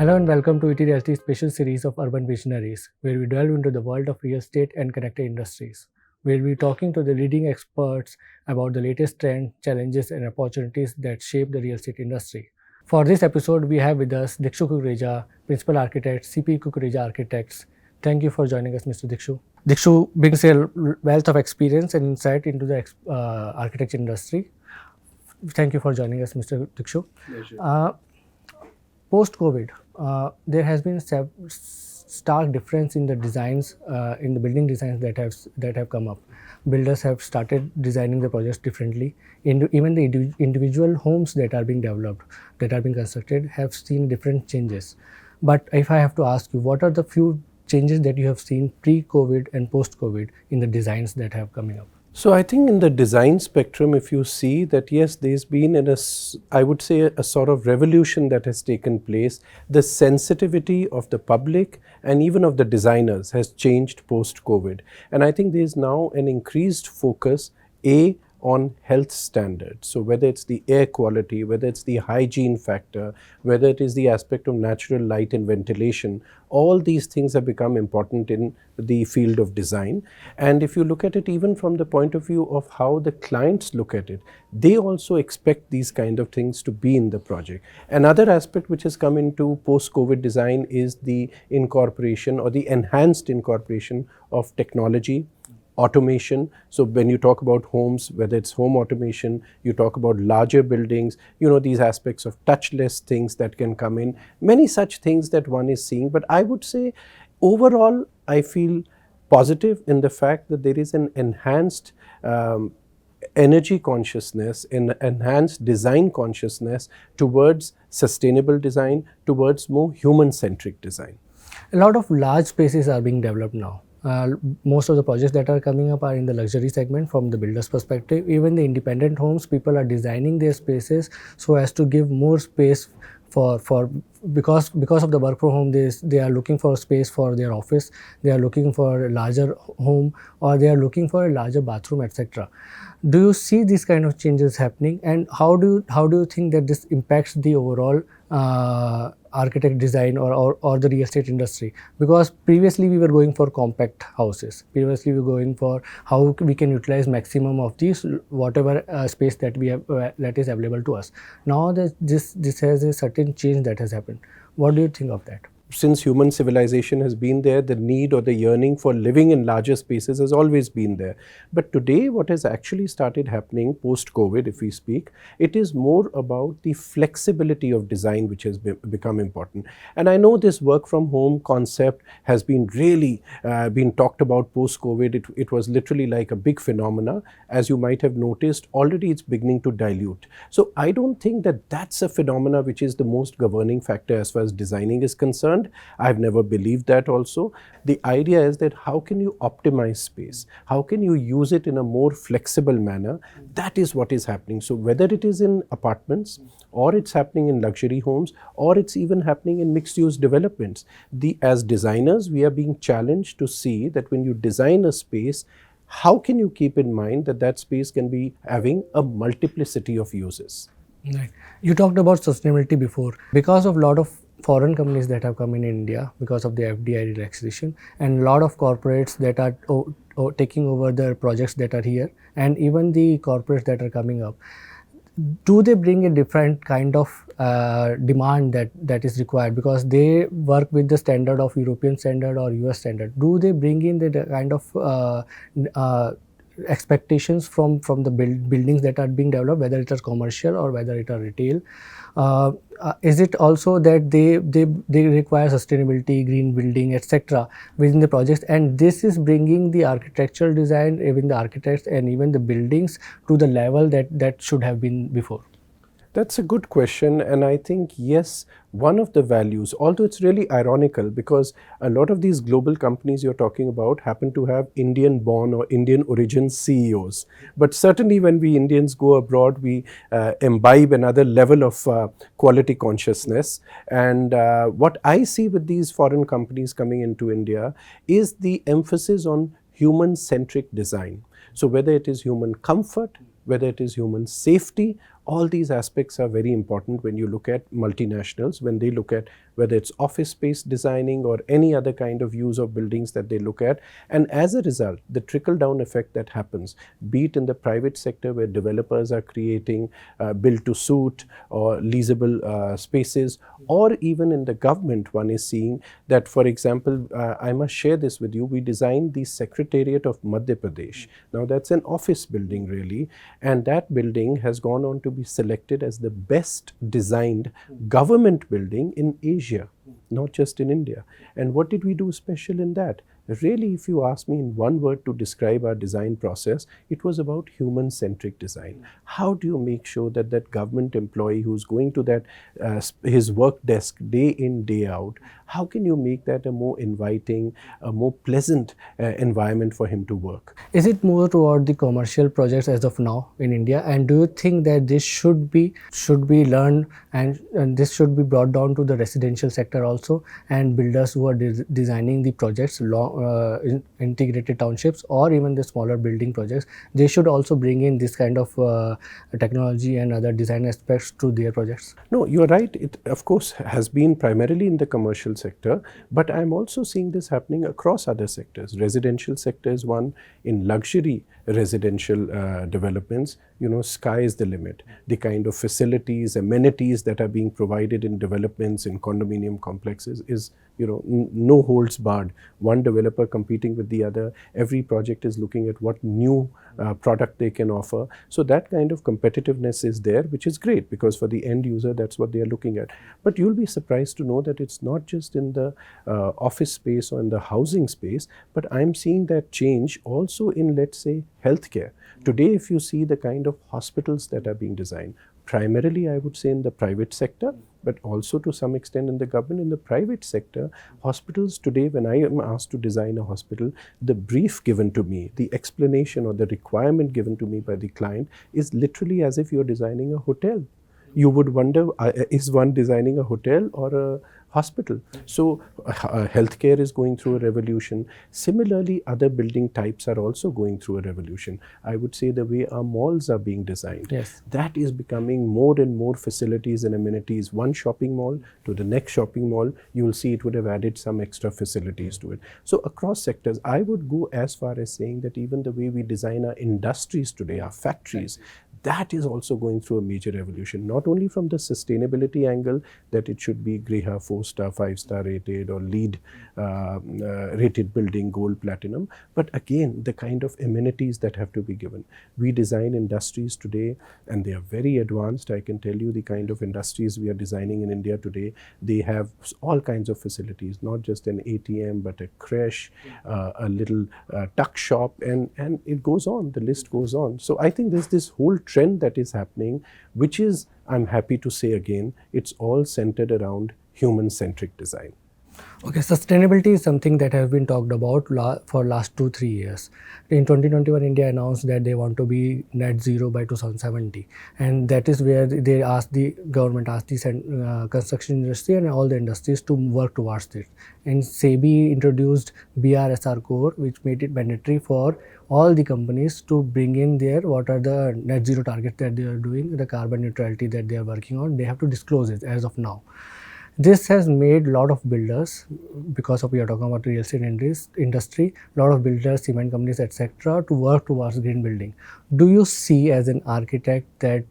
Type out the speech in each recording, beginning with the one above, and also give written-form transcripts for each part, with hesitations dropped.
Hello and welcome to ETRealty special series of Urban Visionaries, where we delve into the world of real estate and connected industries, where we're talking to the leading experts about the latest trends, challenges, and opportunities that shape the real estate industry. For this episode, we have with us Dikshu Kukreja, Principal Architect, CP Kukreja Architects. Thank you for joining us, Mr. Dikshu. Dikshu brings a wealth of experience and insight into the architecture industry. Thank you for joining us, Mr. Dikshu. Pleasure. Post-COVID, there has been stark difference in the designs, in the building designs that have come up. Builders have started designing the projects differently. Even the individual homes that are being developed, that are being constructed, have seen different changes. But if I have to ask you, what are the few changes that you have seen pre-COVID and post-COVID in the designs that have coming up? So I think in the design spectrum, if you see that, yes, there's been I would say a sort of revolution that has taken place. The sensitivity of the public and even of the designers has changed post-COVID. And I think there's now an increased focus, on health standards. So whether it's the air quality, whether it's the hygiene factor, whether it is the aspect of natural light and ventilation, all these things have become important in the field of design. And if you look at it even from the point of view of how the clients look at it, they also expect these kind of things to be in the project. Another aspect which has come into post-COVID design is the incorporation or the enhanced incorporation of technology, automation. So when you talk about homes, whether it's home automation, you talk about larger buildings, these aspects of touchless things that can come in, many such things that one is seeing. But I would say overall, I feel positive in the fact that there is an enhanced energy consciousness, an enhanced design consciousness towards sustainable design, towards more human-centric design. A lot of large spaces are being developed now. Most of the projects that are coming up are in the luxury segment from the builder's perspective. Even the independent homes, people are designing their spaces so as to give more space because of the work from home, they are looking for space for their office, they are looking for a larger home, or they are looking for a larger bathroom, etc. Do you see these kind of changes happening, and how do you think that this impacts the overall architect design or the real estate industry? Because previously we were going for compact houses. Previously we were going for how we can utilize maximum of these whatever space that we have that is available to us. Now that this has a certain change that has happened. What do you think of that? Since human civilization has been there, the need or the yearning for living in larger spaces has always been there. But today, what has actually started happening post-COVID, if we speak, it is more about the flexibility of design which has become important. And I know this work from home concept has been really been talked about post-COVID. It was literally like a big phenomena. As you might have noticed, already it's beginning to dilute. So I don't think that that's a phenomena which is the most governing factor as far as designing is concerned. I've never believed that also. The idea is that how can you optimize space? How can you use it in a more flexible manner? That is what is happening. So whether it is in apartments or it's happening in luxury homes or it's even happening in mixed-use developments, as designers, we are being challenged to see that when you design a space, how can you keep in mind that that space can be having a multiplicity of uses? Right. You talked about sustainability before. Because of a lot of foreign companies that have come in India because of the FDI relaxation, and a lot of corporates that are taking over the projects that are here, and even the corporates that are coming up, do they bring a different kind of demand that is required because they work with the standard of European standard or US standard? Do they bring in the kind of expectations from the buildings that are being developed, whether it is commercial or whether it is retail? Is it also that they require sustainability, green building, etc. within the projects, and this is bringing the architectural design, even the architects and even the buildings to the level that should have been before? That's a good question, and I think, yes, one of the values, although it's really ironical because a lot of these global companies you're talking about happen to have Indian-born or Indian origin CEOs. But certainly when we Indians go abroad, we imbibe another level of quality consciousness. And what I see with these foreign companies coming into India is the emphasis on human-centric design. So whether it is human comfort, whether it is human safety, all these aspects are very important when you look at multinationals, when they look at whether it's office space designing or any other kind of use of buildings that they look at. And as a result, the trickle-down effect that happens, be it in the private sector where developers are creating build-to-suit or leasable spaces, or even in the government, one is seeing that, for example, I must share this with you, we designed the Secretariat of Madhya Pradesh. Now that's an office building really, and that building has gone on to be selected as the best designed government building in Asia, not just in India. And what did we do special in that? Really, if you ask me in one word to describe our design process, it was about human-centric design. How do you make sure that that government employee who's going to that his work desk day in, day out, how can you make that a more inviting, a more pleasant environment for him to work? Is it more toward the commercial projects as of now in India? And do you think that this should be learned and this should be brought down to the residential sector also, and builders who are designing the projects, integrated townships or even the smaller building projects, they should also bring in this kind of technology and other design aspects to their projects? No, you're right. It, of course, has been primarily in the commercial sector, but I'm also seeing this happening across other sectors. Residential sector is one. In luxury residential developments, you know, sky is the limit. The kind of facilities, amenities that are being provided in developments, in condominium complexes is, you know, no holds barred. One developer competing with the other. Every project is looking at what new product they can offer. So that kind of competitiveness is there, which is great because for the end user, that's what they are looking at. But you'll be surprised to know that it's not just in the office space or in the housing space, but I'm seeing that change also in, let's say, healthcare. Today, if you see the kind of hospitals that are being designed, primarily I would say in the private sector, but also to some extent in the government. In the private sector, hospitals today, when I am asked to design a hospital, the brief given to me, the explanation or the requirement given to me by the client is literally as if you're designing a hotel. You would wonder, is one designing a hotel or a hospital? So healthcare is going through a revolution. Similarly, other building types are also going through a revolution. I would say the way our malls are being designed, Yes, that is becoming more and more facilities and amenities. One shopping mall to the next shopping mall, you will see it would have added some extra facilities to it. So across sectors, I would go as far as saying that even the way we design our industries today, our factories, that is also going through a major revolution, not only from the sustainability angle that it should be GREHA 4-star, 5-star rated or LEED rated building, gold, platinum, but again, the kind of amenities that have to be given. We design industries today and they are very advanced. I can tell you the kind of industries we are designing in India today, they have all kinds of facilities, not just an ATM, but a creche, a little tuck shop, and it goes on, the list goes on. So I think there's this whole trend that is happening, which is, I'm happy to say again, it's all centered around human-centric design. Okay, sustainability is something that has been talked about for last 2-3 years. In 2021, India announced that they want to be net zero by 2070, and that is where they asked the government, asked the construction industry and all the industries to work towards it. And SEBI introduced BRSR core, which made it mandatory for all the companies to bring in their what are the net zero targets that they are doing, the carbon neutrality that they are working on. They have to disclose it as of now. This has made a lot of builders, because of we are talking about real estate industry, a lot of builders, cement companies, etc., to work towards green building. Do you see as an architect that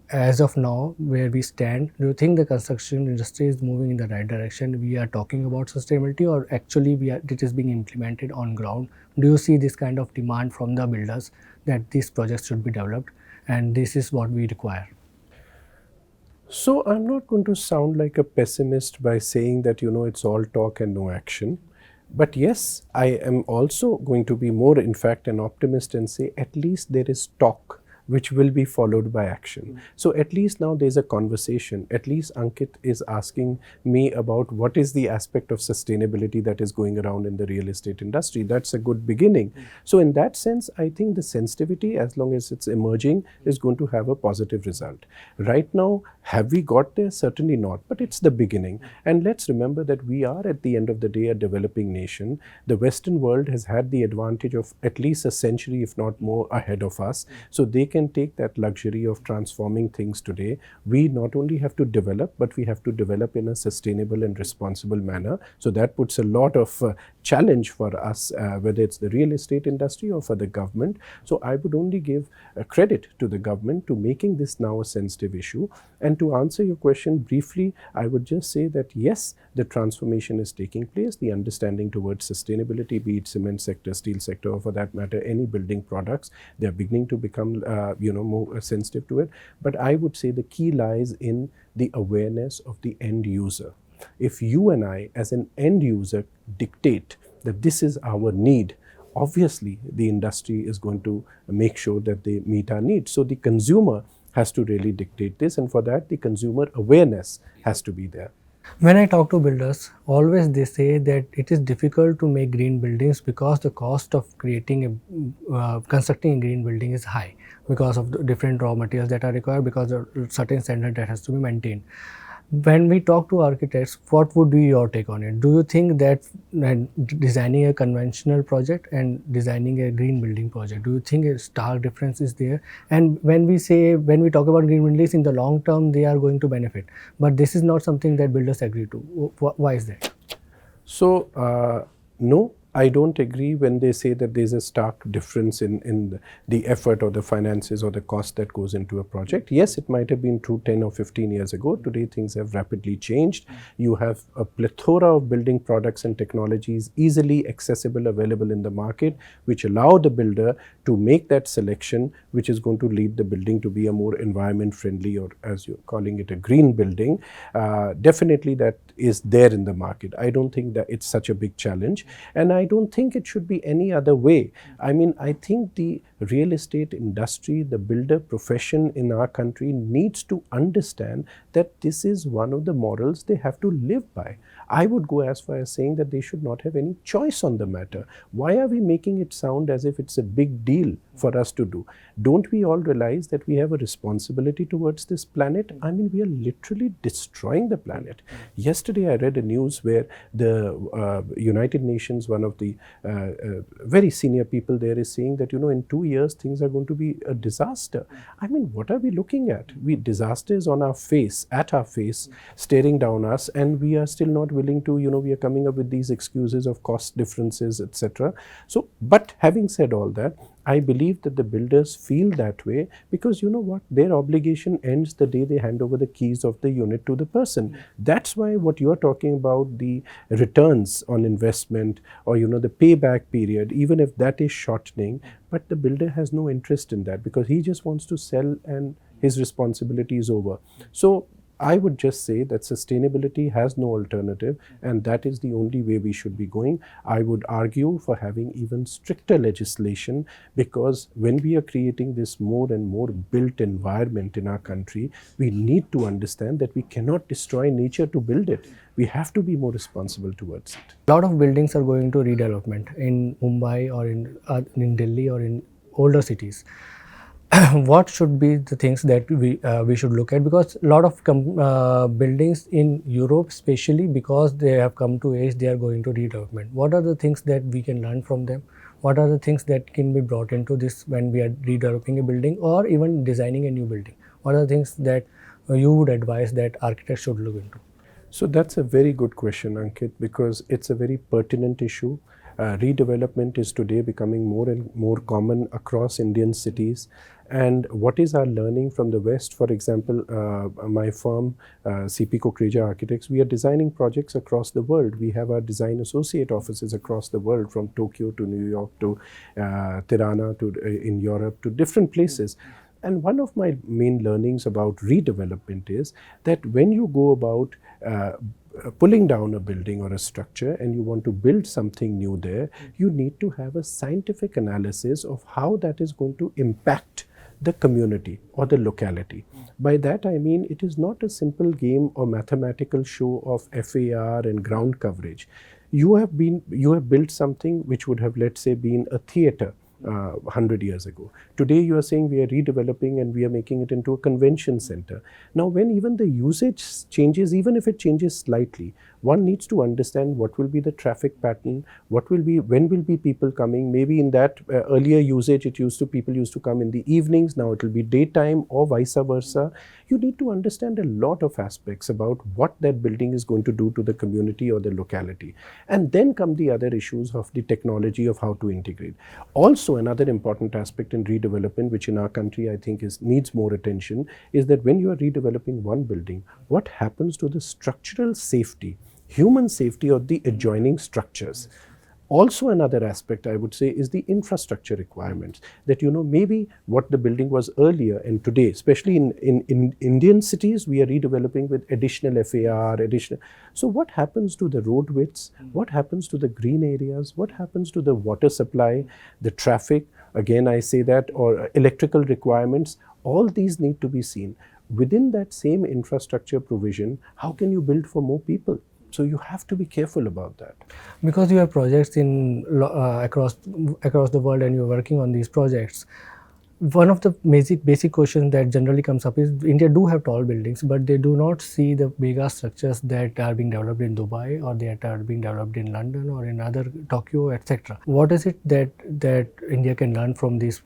as of now, where we stand, do you think the construction industry is moving in the right direction? We are talking about sustainability, or actually it is being implemented on ground? Do you see this kind of demand from the builders that these projects should be developed and this is what we require? So I'm not going to sound like a pessimist by saying that, you know, it's all talk and no action. But yes, I am also going to be more, in fact, an optimist and say at least there is talk which will be followed by action. So at least now there's a conversation. At least Ankit is asking me about what is the aspect of sustainability that is going around in the real estate industry. That's a good beginning. So in that sense, I think the sensitivity, as long as it's emerging, is going to have a positive result. Right now, have we got there? Certainly not, but it's the beginning. And let's remember that we are at the end of the day a developing nation. The Western world has had the advantage of at least a century, if not more, ahead of us. So they can can take that luxury of transforming things today. We not only have to develop, but we have to develop in a sustainable and responsible manner. So that puts a lot of challenge for us, whether it's the real estate industry or for the government. So I would only give credit to the government to making this now a sensitive issue. And to answer your question briefly, I would just say that yes, the transformation is taking place. The understanding towards sustainability, be it cement sector, steel sector, or for that matter, any building products, they are beginning to become more sensitive to it. But I would say the key lies in the awareness of the end user. If you and I, as an end user, dictate that this is our need, obviously the industry is going to make sure that they meet our needs. So the consumer has to really dictate this, and for that the consumer awareness has to be there. When I talk to builders, always they say that it is difficult to make green buildings because the cost of constructing a green building is high because of the different raw materials that are required, because of certain standard that has to be maintained. When we talk to architects, what would be your take on it? Do you think that designing a conventional project and designing a green building project, do you think a stark difference is there? And when we talk about green buildings, in the long term, they are going to benefit. But this is not something that builders agree to. Why is that? So, no, I don't agree when they say that there's a stark difference in the effort or the finances or the cost that goes into a project. Yes, it might have been true 10 or 15 years ago. Today, things have rapidly changed. You have a plethora of building products and technologies easily accessible, available in the market, which allow the builder to make that selection, which is going to lead the building to be a more environment friendly, or as you're calling it, a green building. Definitely that is there in the market. I don't think that it's such a big challenge, and I don't think it should be any other way. I mean, I think the real estate industry, the builder profession in our country needs to understand that this is one of the morals they have to live by. I would go as far as saying that they should not have any choice on the matter. Why are we making it sound as if it's a big deal for us to do? Don't we all realize that we have a responsibility towards this planet? I mean, we are literally destroying the planet. Yesterday, I read a news where the United Nations, one of the very senior people there, is saying that, in 2 years, things are going to be a disaster. I mean, what are we looking at? Disaster is on our face, at our face, staring down us, and we are still not willing to, we are coming up with these excuses of cost differences, etc. So, but having said all that, I believe that the builders feel that way because their obligation ends the day they hand over the keys of the unit to the person. That's why what you're talking about, the returns on investment or the payback period, even if that is shortening, but the builder has no interest in that because he just wants to sell and his responsibility is over. So I would just say that sustainability has no alternative, and that is the only way we should be going. I would argue for having even stricter legislation, because when we are creating this more and more built environment in our country, we need to understand that we cannot destroy nature to build it. We have to be more responsible towards it. A lot of buildings are going to redevelopment in Mumbai or in Delhi or in older cities. What should be the things that we should look at? Because a lot of buildings in Europe, especially because they have come to age, they are going to redevelopment. What are the things that we can learn from them? What are the things that can be brought into this when we are redeveloping a building or even designing a new building? What are the things that you would advise that architects should look into? So that's a very good question, Ankit, because it's a very pertinent issue. Redevelopment is today becoming more and more common across Indian cities. And what is our learning from the West? For example, my firm, CP Kukreja Architects, we are designing projects across the world. We have our design associate offices across the world, from Tokyo to New York to Tirana to in Europe to different places. And one of my main learnings about redevelopment is that when you go about pulling down a building or a structure and you want to build something new there, you need to have a scientific analysis of how that is going to impact the community or the locality. By that I mean it is not a simple game or mathematical show of FAR and ground coverage. You have built something which would have, let's say, been a theatre 100 years ago. Today you are saying we are redeveloping and we are making it into a convention center. Now when even the usage changes, even if it changes slightly, one needs to understand what will be the traffic pattern, when will be people coming. Maybe in that earlier usage, people used to come in the evenings, now it will be daytime or vice versa. You need to understand a lot of aspects about what that building is going to do to the community or the locality. And then come the other issues of the technology of how to integrate. Also, another important aspect in redevelopment, which in our country I think needs more attention, is that when you are redeveloping one building, what happens to the structural safety, human safety of the adjoining structures? Also, another aspect I would say is the infrastructure requirements, that maybe what the building was earlier and today, especially in Indian cities, we are redeveloping with additional FAR, so what happens to the road widths, what happens to the green areas, what happens to the water supply, the traffic, again I say that, or electrical requirements, all these need to be seen. Within that same infrastructure provision, how can you build for more people? So you have to be careful about that. Because you have projects in across the world and you're working on these projects, one of the basic questions that generally comes up is India do have tall buildings, but they do not see the mega structures that are being developed in Dubai or that are being developed in London or in other Tokyo, etc. What is it that India can learn from these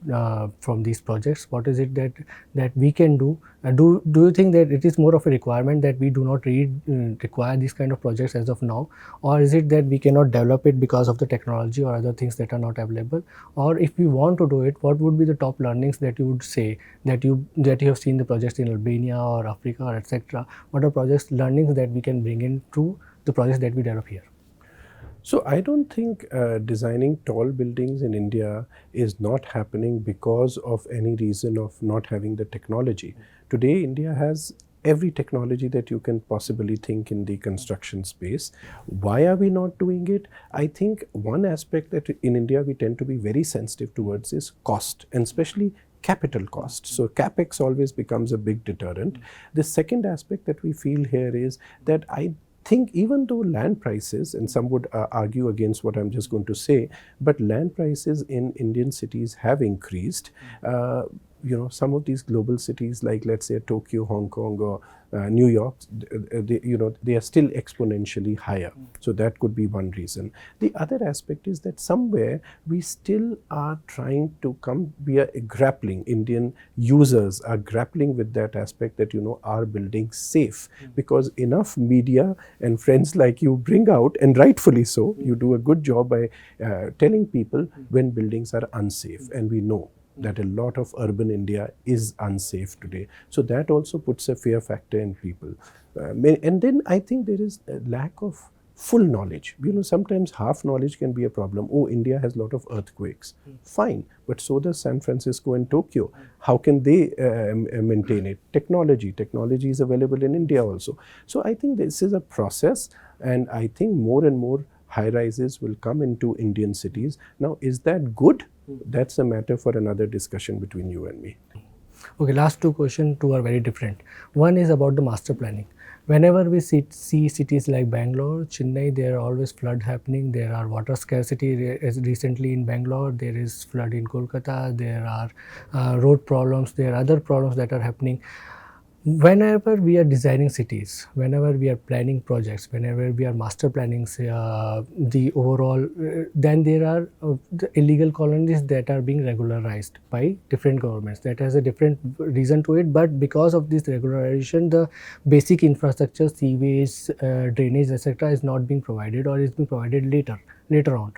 projects? What is it that we can do? Do you think that it is more of a requirement that we do not require these kind of projects as of now, or is it that we cannot develop it because of the technology or other things that are not available? Or if we want to do it, what would be the top learnings that you would say that you have seen the projects in Albania or Africa or etc.? What are projects learnings that we can bring into the projects that we develop here? So I don't think designing tall buildings in India is not happening because of any reason of not having the technology. Today, India has every technology that you can possibly think in the construction space. Why are we not doing it? I think one aspect that in India we tend to be very sensitive towards is cost, and especially capital cost. So capex always becomes a big deterrent. The second aspect that we feel here is that I think even though land prices, and some would argue against what I'm just going to say, but land prices in Indian cities have increased. Some of these global cities like, let's say, Tokyo, Hong Kong, or New York, they are still exponentially higher. So that could be one reason. The other aspect is that somewhere we still are trying to we are grappling, Indian users are grappling with that aspect that, are buildings safe? Because enough media and friends like you bring out, and rightfully so, you do a good job by telling people when buildings are unsafe, and we know that a lot of urban India is unsafe today. So that also puts a fear factor in people. And then I think there is a lack of full knowledge. Sometimes half knowledge can be a problem. Oh, India has a lot of earthquakes. Fine, but so does San Francisco and Tokyo. How can they maintain it? Technology is available in India also. So I think this is a process, and I think more and more high-rises will come into Indian cities. Now, is that good? That's a matter for another discussion between you and me. Okay, last two questions, two are very different. One is about the master planning. Whenever we see cities like Bangalore, Chennai, there are always flood happening. There are water scarcity. Recently in Bangalore, there is flood in Kolkata. There are road problems. There are other problems that are happening. Whenever we are designing cities, whenever we are planning projects, whenever we are master planning the overall, then there are the illegal colonies that are being regularized by different governments. That has a different reason to it, but because of this regularization, the basic infrastructure, sewage, drainage, etc. is not being provided, or is being provided later on.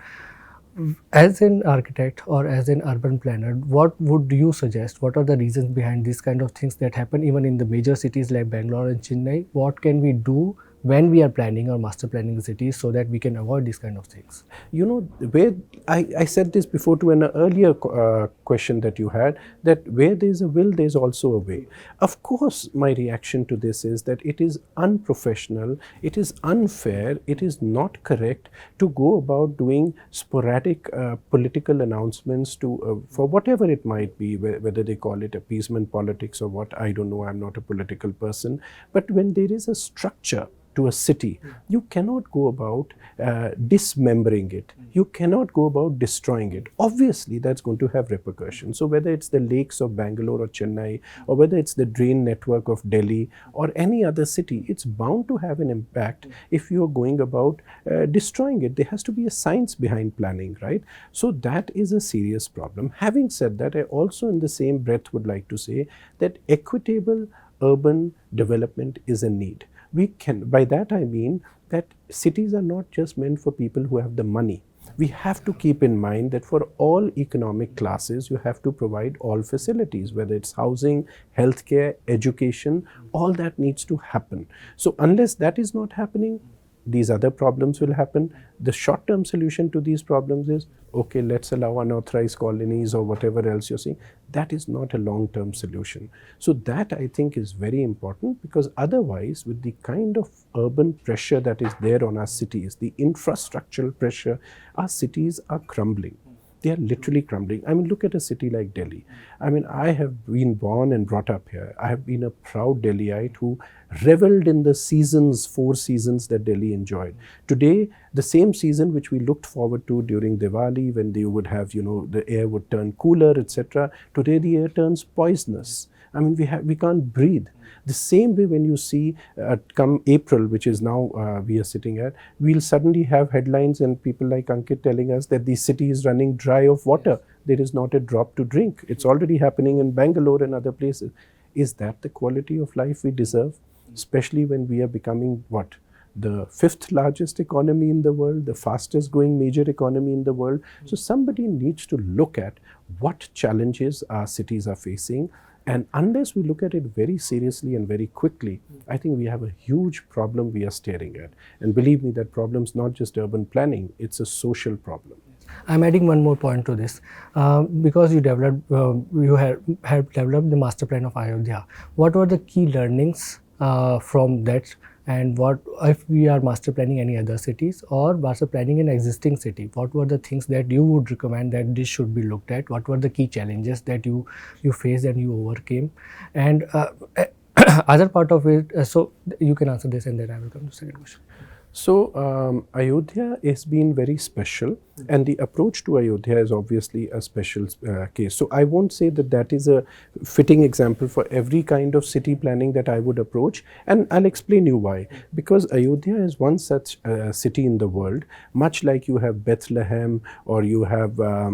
As an architect or as an urban planner, what would you suggest? What are the reasons behind these kind of things that happen even in the major cities like Bangalore and Chennai? What can we do when we are planning or master planning the cities so that we can avoid these kind of things? Where I said this before to an earlier question that you had, that where there's a will, there's also a way. Of course, my reaction to this is that it is unprofessional, it is unfair, it is not correct to go about doing sporadic political announcements for whatever it might be, whether they call it appeasement politics or what, I don't know, I'm not a political person. But when there is a structure to a city, you cannot go about dismembering it. You cannot go about destroying it. Obviously, that's going to have repercussions. repercussions. So whether it's the lakes of Bangalore or Chennai, or whether it's the drain network of Delhi or any other city, it's bound to have an impact if you're going about destroying it. There has to be a science behind planning, right? So that is a serious problem. Having said that, I also in the same breath would like to say that equitable urban development is a need. We can, by that I mean that cities are not just meant for people who have the money. We have to keep in mind that for all economic classes, you have to provide all facilities, whether it's housing, healthcare, education, all that needs to happen. So unless that is not happening, these other problems will happen. The short-term solution to these problems is, okay, let's allow unauthorized colonies or whatever else you're saying. That is not a long-term solution. So that I think is very important, because otherwise with the kind of urban pressure that is there on our cities, the infrastructural pressure, our cities are crumbling. They are literally crumbling. I mean, look at a city like Delhi. I mean, I have been born and brought up here. I have been a proud Delhiite who reveled in the seasons, 4 seasons that Delhi enjoyed. Today, the same season which we looked forward to during Diwali, when they would have, the air would turn cooler, etc. Today, the air turns poisonous. I mean, we can't breathe. The same way when you see come April, which is now we are sitting at, we'll suddenly have headlines and people like Ankit telling us that the city is running dry of water. There is not a drop to drink. It's already happening in Bangalore and other places. Is that the quality of life we deserve? Especially when we are becoming what? The 5th largest economy in the world, the fastest growing major economy in the world. So somebody needs to look at what challenges our cities are facing. And unless we look at it very seriously and very quickly, I think we have a huge problem we are staring at. And believe me, that problem's not just urban planning, it's a social problem. I'm adding one more point to this. Because you have developed the master plan of Ayodhya. What were the key learnings from that? And what if we are master planning any other cities or master planning an existing city? What were the things that you would recommend that this should be looked at? What were the key challenges that you faced and you overcame? And other part of it, so you can answer this and then I will come to the second question. So Ayodhya has been very special, and the approach to Ayodhya is obviously a special case. So I won't say that that is a fitting example for every kind of city planning that I would approach, and I'll explain you why. Because Ayodhya is one such city in the world, much like you have Bethlehem or you have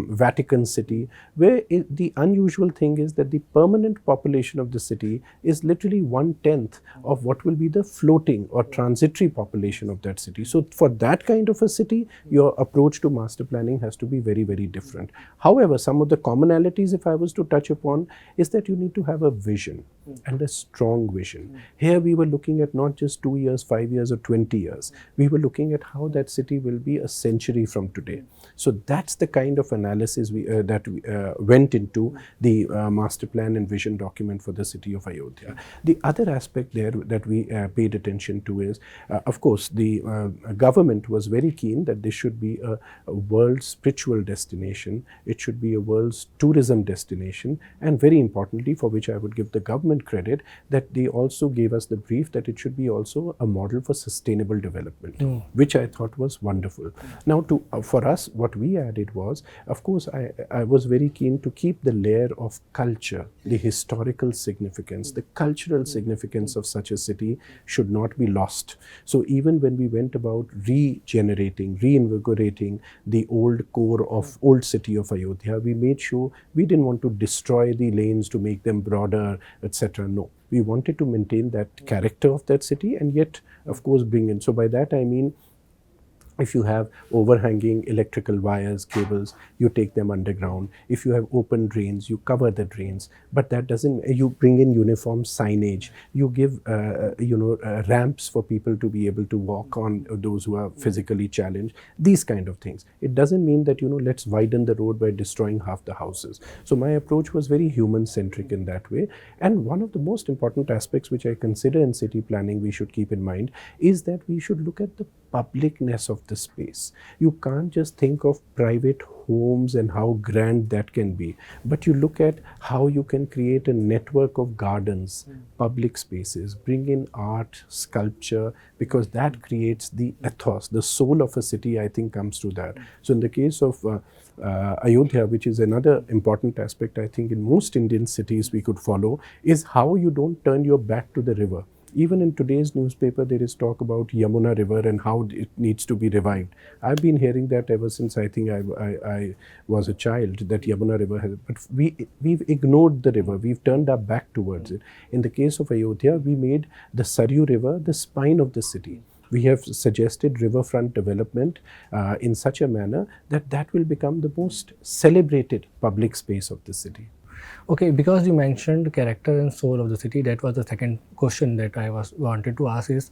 Vatican City, where the unusual thing is that the permanent population of the city is literally 1/10 of what will be the floating or transitory population of that city. So for that kind of a city, your approach to master planning has to be very, very different. However, some of the commonalities, if I was to touch upon, is that you need to have a vision and a strong vision. Here we were looking at not just 2 years, 5 years or 20 years. We were looking at how that city will be a century from today. So that's the kind of analysis that we went into the master plan and vision document for the city of Ayodhya. The other aspect there that we paid attention to is, of course, the government was very keen that this should be a world spiritual destination. It should be a world's tourism destination, and very importantly, for which I would give the government credit, that they also gave us the brief that it should be also a model for sustainable development, which I thought was wonderful. Now, for us, what we added was, of course, I was very keen to keep the layer of culture, the historical significance, the cultural significance of such a city should not be lost. So even when we went about regenerating, reinvigorating the old core of old city of Ayodhya, we made sure we didn't want to destroy the lanes to make them broader, etc. No, we wanted to maintain that character of that city and yet, of course, bring in. So by that I mean, if you have overhanging electrical wires, cables, you take them underground. If you have open drains, you cover the drains. But that doesn't, you bring in uniform signage. You give, ramps for people to be able to walk on, those who are physically challenged, these kind of things. It doesn't mean that, let's widen the road by destroying half the houses. So my approach was very human-centric in that way. And one of the most important aspects which I consider in city planning we should keep in mind is that we should look at the publicness of the space. You can't just think of private homes and how grand that can be. But you look at how you can create a network of gardens, public spaces, bring in art, sculpture, because that creates the ethos, the soul of a city, I think, comes to that. So in the case of Ayodhya, which is another important aspect, I think, in most Indian cities we could follow, is how you don't turn your back to the river. Even in today's newspaper, there is talk about Yamuna River and how it needs to be revived. I've been hearing that ever since I think I was a child, that Yamuna River has, but we've ignored the river. We've turned our back towards it. In the case of Ayodhya, we made the Saryu River the spine of the city. We have suggested riverfront development in such a manner that that will become the most celebrated public space of the city. Okay, because you mentioned character and soul of the city, that was the second question that I wanted to ask is,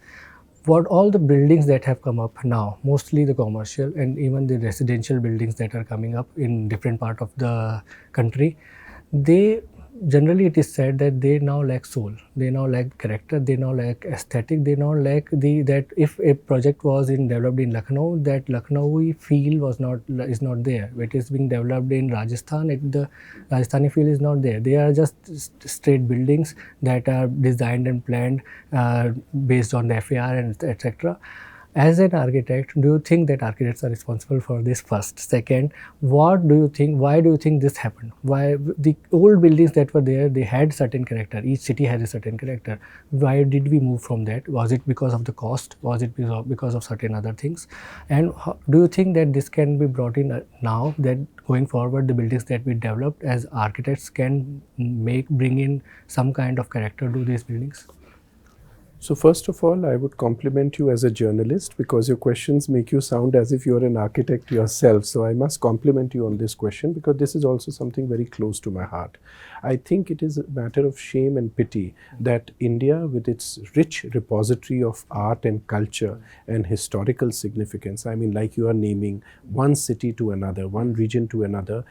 what all the buildings that have come up now, mostly the commercial and even the residential buildings that are coming up in different part of the country, they generally it is said that they now lack soul, they now lack character, they now lack aesthetic, they now lack that if a project was developed in Lucknow, that Lucknowi feel is not there. It is being developed in Rajasthan, the Rajasthani feel is not there. They are just straight buildings that are designed and planned based on the FAR and etc. As an architect, do you think that architects are responsible for this first? Second, what do you think, why do you think this happened? Why the old buildings that were there, they had certain character, each city had a certain character. Why did we move from that? Was it because of the cost? Was it because of certain other things? And do you think that this can be brought in now, that going forward the buildings that we developed as architects can bring in some kind of character to these buildings? So first of all, I would compliment you as a journalist, because your questions make you sound as if you're an architect yourself. So I must compliment you on this question, because this is also something very close to my heart. I think it is a matter of shame and pity that India, with its rich repository of art and culture and historical significance, I mean, like you are naming one city to another, one region to another,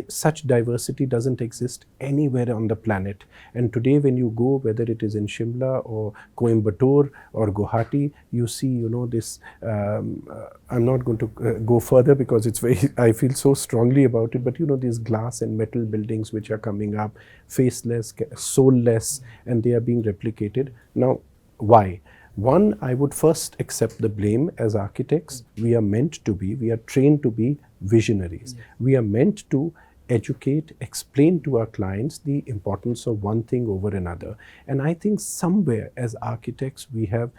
such diversity doesn't exist anywhere on the planet. And today when you go, whether it is in Shimla or Coimbatore or Guwahati, you see, this, I'm not going to go further because it's I feel so strongly about it, but these glass and metal buildings which are coming up, faceless, soulless, and they are being replicated. Now, why? One, I would first accept the blame. As architects, we are trained to be visionaries. We are meant to educate, explain to our clients the importance of one thing over another. And I think somewhere as architects we have,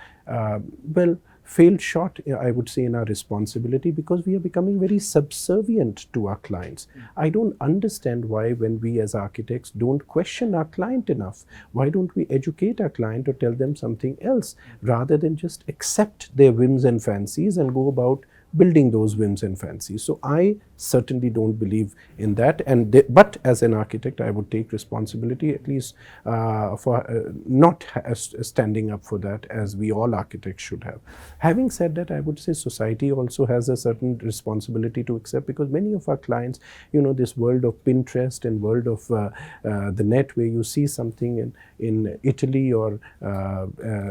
failed short, I would say, in our responsibility, because we are becoming very subservient to our clients. I don't understand why, when we as architects don't question our client enough, why don't we educate our client or tell them something else, rather than just accept their whims and fancies and go about building those whims and fancies. So I certainly don't believe in that. But as an architect, I would take responsibility, at least for not standing up for that, as we all architects should have. Having said that, I would say society also has a certain responsibility to accept, because many of our clients, this world of Pinterest and world of the net, where you see something in Italy or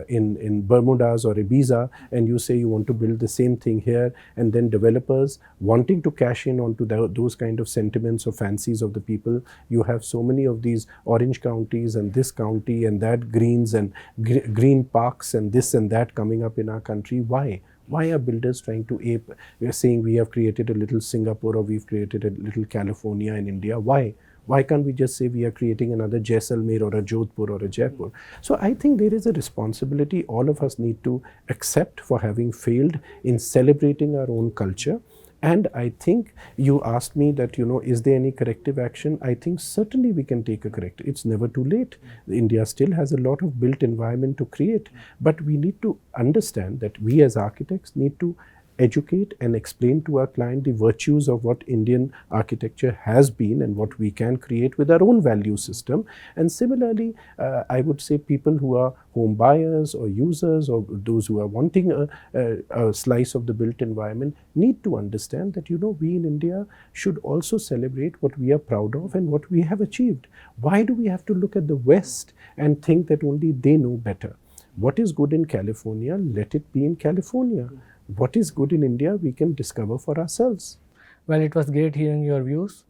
in Bermudas or Ibiza, and you say you want to build the same thing here, and then developers wanting to cash in onto those kind of sentiments or fancies of the people. You have so many of these orange counties and this county and that greens and green parks and this and that coming up in our country. Why? Why are builders trying to ape? We are saying we have created a little Singapore, or we've created a little California in India. Why? Why can't we just say we are creating another Jaisalmer or a Jodhpur or a Jaipur? So I think there is a responsibility all of us need to accept for having failed in celebrating our own culture. And I think you asked me that, is there any corrective action? I think certainly we can take a corrective. It's never too late. India still has a lot of built environment to create. But we need to understand that we as architects need to educate and explain to our client the virtues of what Indian architecture has been and what we can create with our own value system. And similarly, I would say people who are home buyers or users, or those who are wanting a slice of the built environment, need to understand that, we in India should also celebrate what we are proud of and what we have achieved. Why do we have to look at the West and think that only they know better? What is good in California, let it be in California. What is good in India, we can discover for ourselves. Well, it was great hearing your views.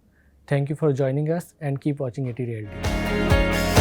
Thank you for joining us and keep watching ETRealty.